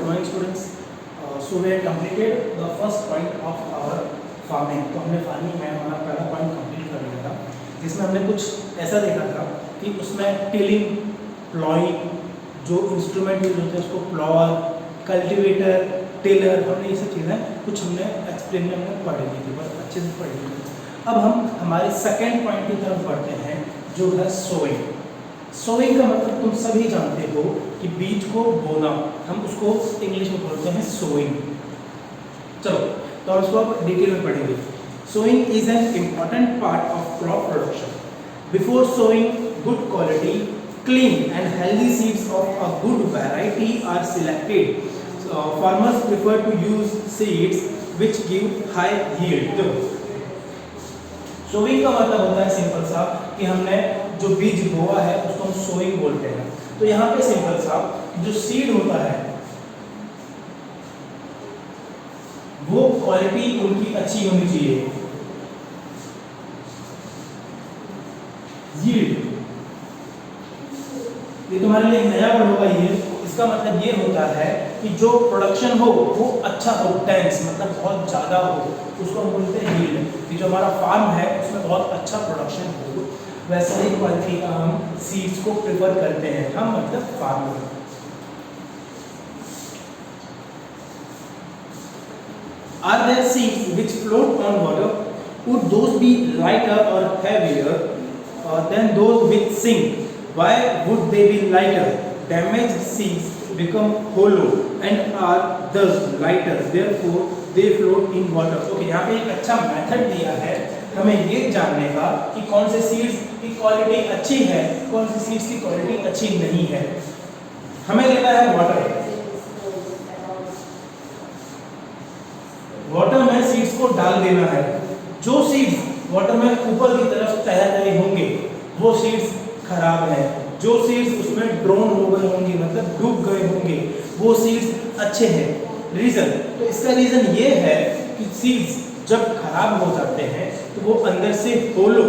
Good morning students. So we have completed the first point of our farming. तो हमने farming में हमारा पहला पॉइंट कंप्लीट कर लिया था, जिसमें हमने कुछ ऐसा देखा था कि उसमें टिलिंग, प्लॉइंग, जो इंस्ट्रूमेंट यूज होते हैं उसको प्लॉअर, कल्टीवेटर, टेलर, हमने ये सब चीज़ें कुछ हमने एक्सप्लेन में हमने पढ़ी थी, बस अच्छे से पढ़ी थी। अब हम हमारे सेकेंड पॉइंट की तरफ बढ़ते हैं, जो है सोइंग। सोइंग का मतलब तुम सभी जानते हो कि बीज को बोना, हम उसको इंग्लिश में बोलते हैं सोइंग। चलो तो हम उसको अब डिटेल में पढ़ेंगे। Sowing is an important part of crop production. Before sowing, good quality, clean and healthy seeds of a good variety are selected. Farmers prefer to use seeds which give high yield. Sowing का मतलब होता है simple सा कि हमने जो बीज बोआ है उसको हम सोइंग बोलते हैं। तो यहाँ पे सिंपल सा जो सीड होता है वो क्वालिटी उनकी अच्छी होनी चाहिए। यील्ड, ये तुम्हारे लिए नया वर्ड होगा। यील्ड इसका मतलब ये होता है कि जो प्रोडक्शन हो वो अच्छा हो, डेंस मतलब बहुत ज़्यादा हो, उसको हम बोलते हैं यील्ड। कि जो हमारा फार्म है उसमें बहुत अच्छा प्रोडक्शन हो, वैसा ही क्वालिटी का हम सीड्स को प्रेफर करते हैं, हम मतलब farmer. Are there seeds which float on water? Would those be lighter or heavier than those which sink? Why would they be lighter? Damaged seeds become hollow and are thus lighter. Therefore, they float in water. Okay, यहाँ पे एक अच्छा method दिया है हमें ये जानने का कि कौन से सीड्स की क्वालिटी अच्छी है, कौन से सीड्स की क्वालिटी अच्छी नहीं है। हमें लेना है वाटर। वाटर में सीड्स को डाल देना है। जो सीड्स वाटर में ऊपर की तरफ तैर रहे होंगे वो सीड्स खराब है। जो सीड्स उसमें ड्रोन हो गए होंगे मतलब डूब गए होंगे वो सीड्स अच्छे हैं। रीजन, तो इसका रीजन ये है कि सीड्स जब खराब हो जाते हैं तो वो अंदर से होलो,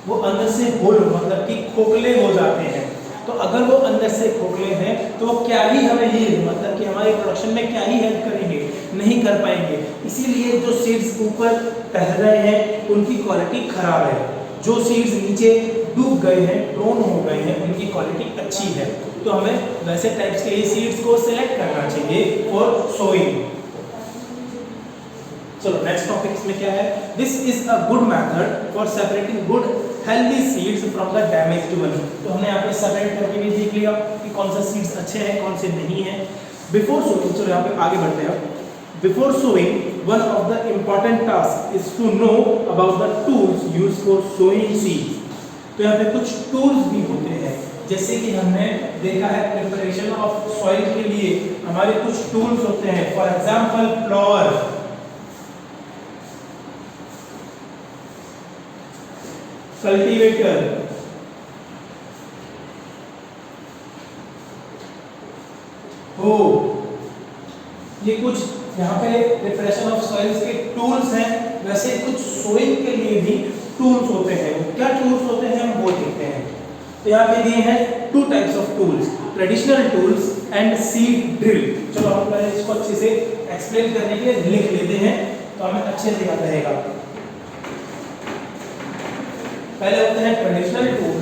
मतलब कि खोखले हो जाते हैं। तो अगर वो अंदर से खोखले हैं तो वो क्या ही हमें ये मतलब कि हमारे प्रोडक्शन में क्या ही हेल्प करेंगे, नहीं कर पाएंगे। इसीलिए जो सीड्स ऊपर तैर रहे हैं उनकी क्वालिटी खराब है। जो सीड्स नीचे डूब गए हैं, ड्रोन हो गए हैं, उनकी क्वालिटी अच्छी है। तो हमें वैसे टाइप्स के सीड्स को सिलेक्ट करना चाहिए फॉर सोइंग। चलो नेक्स्ट टॉपिक इसमें क्या है। This is a good method for separating good healthy seeds from the damaged one. तो हमने यहाँ पे सेपरेट करके भी देख लिया कि कौन से सीड्स अच्छे हैं कौन से नहीं हैं। बिफोर सोइंग, चलो यहाँ पे आगे बढ़ते हैं। Before sowing, one of the important task is to know about the tools used for sowing seeds. तो यहाँ पे कुछ टूल्स भी होते हैं, जैसे कि हमने देखा है प्रिपरेशन ऑफ सॉइल के लिए हमारे कुछ टूल्स होते हैं। फॉर एग्जांपल प्लॉअर, कल्टीवेटर, हो, ये कुछ यहाँ पे प्रिपरेशन ऑफ सॉइल्स के टूल्स हैं। वैसे कुछ सोइंग के लिए भी टूल्स होते हैं। वो क्या टूल्स होते हैं हम वो देखते हैं। तो यहाँ पे दिए हैं two types of tools, traditional tools and seed drill. चलो हम पहले इसको अच्छे से एक्सप्लेन करने के लिए लिख लेते हैं तो हमें अच्छे से याद रहेगा। पहले होते हैं ट्रेडिशनल टूल।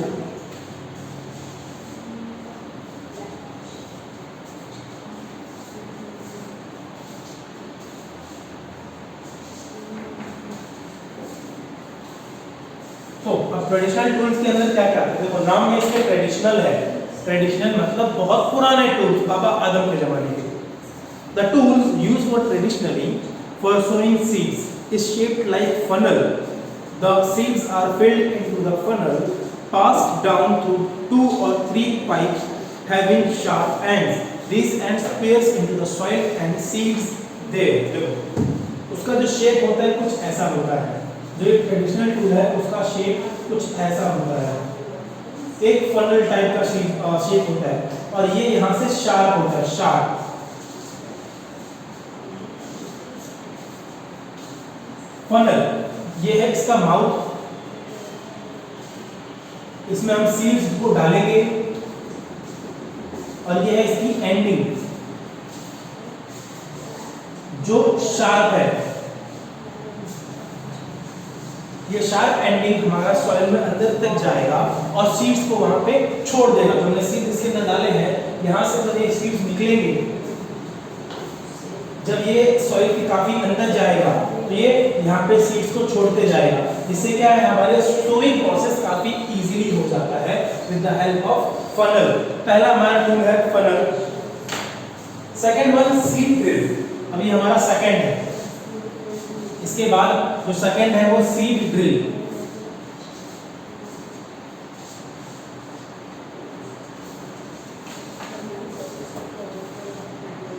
तो अब ट्रेडिशनल टूल्स के अंदर क्या क्या है, देखो नाम में इसके ट्रेडिशनल है। ट्रेडिशनल मतलब बहुत पुराने टूल्स, बाबा आदम के जमाने के। The tools used for traditionally for sowing seeds is shaped like funnel. The seeds are filled into the funnel, passed down through 2 or 3 pipes having sharp ends. These ends pierce into the soil and seeds there. उसका जो shape होता है कुछ ऐसा होता है। जो एक ट्रेडिशनल टूल है उसका शेप कुछ ऐसा होता है, एक फनल टाइप का शेप होता है और ये यहाँ से शार्प होता है। शार्प फनल, ये है इसका माउथ। इसमें हम सीड्स को डालेंगे और ये है इसकी एंडिंग जो शार्प है। ये शार्प एंडिंग हमारा सॉइल में अंदर तक जाएगा और सीड्स को वहां पे छोड़ देगा। तो हमने सीड्स इसके अंदर डाले हैं, यहां से जब ये सीड्स निकलेंगे, जब ये सॉइल के काफी अंदर जाएगा तो ये यहाँ पे सीड्स को छोड़ते जाएगा। इससे क्या है, हमारे सोइंग प्रोसेस काफी इजीली हो जाता है with the help of funnel. पहला हमारा टूल है funnel. Second one seed drill, अभी हमारा सेकंड है। इसके बाद जो सेकंड है वो seed drill.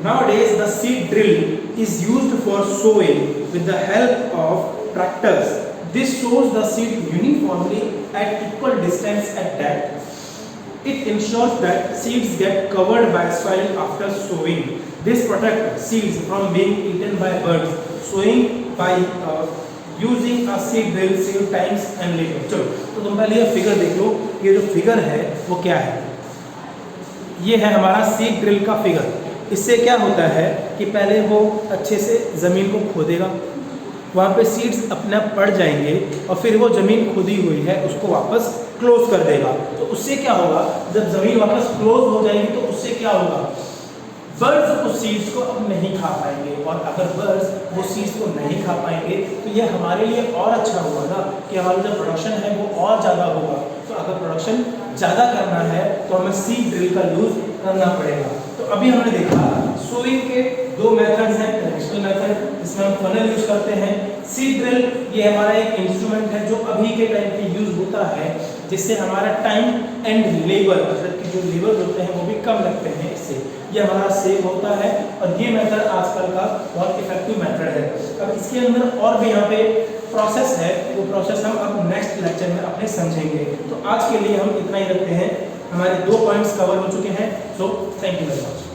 Nowadays the seed drill is used for sowing with the help of tractors. This sows the seed uniformly at equal distance at depth. It ensures that seeds get covered by soil after sowing. This protects seeds from being eaten by birds. Sowing by using a seed drill save times and labor. चलो, तो तुम पहले ये figure देख लो। ये जो figure है वो क्या है? ये है हमारा सीड ड्रिल का फिगर। इससे क्या होता है कि पहले वो अच्छे से ज़मीन को खोदेगा, वहाँ पे सीड्स अपने आप पड़ जाएंगे और फिर वो ज़मीन खोदी हुई है उसको वापस क्लोज कर देगा। तो उससे क्या होगा, जब ज़मीन वापस क्लोज हो जाएगी तो उससे क्या होगा, बर्ड्स उस सीड्स को अब नहीं खा पाएंगे। और अगर बर्ड्स वो सीड्स को नहीं खा पाएंगे तो ये हमारे लिए और अच्छा होगा ना कि हमारा जो प्रोडक्शन है वो और ज़्यादा होगा। तो अगर प्रोडक्शन ज़्यादा करना है तो हमें सीड ड्रिल का यूज़ करना पड़ेगा। तो अभी हमने देखा सोइंग के दो मेथड्स हैं। ट्रेडिशनल मेथड जिसमें हम फनल यूज करते हैं, सीड ड्रिल ये हमारा एक इंस्ट्रूमेंट है जो अभी के टाइम पे यूज होता है, जिससे हमारा टाइम एंड लेबर, मतलब कि जो लेबर होते हैं वो भी कम लगते हैं। इससे ये हमारा सेव होता है और ये मेथड आजकल का बहुत इफेक्टिव मेथड है। अब इसके अंदर और भी यहाँ पे प्रोसेस है, वो प्रोसेस हम अब नेक्स्ट लेक्चर में अपने समझेंगे। तो आज के लिए हम इतना ही रखते हैं। हमारे 2 पॉइंट्स कवर हो चुके हैं। So thank you very much.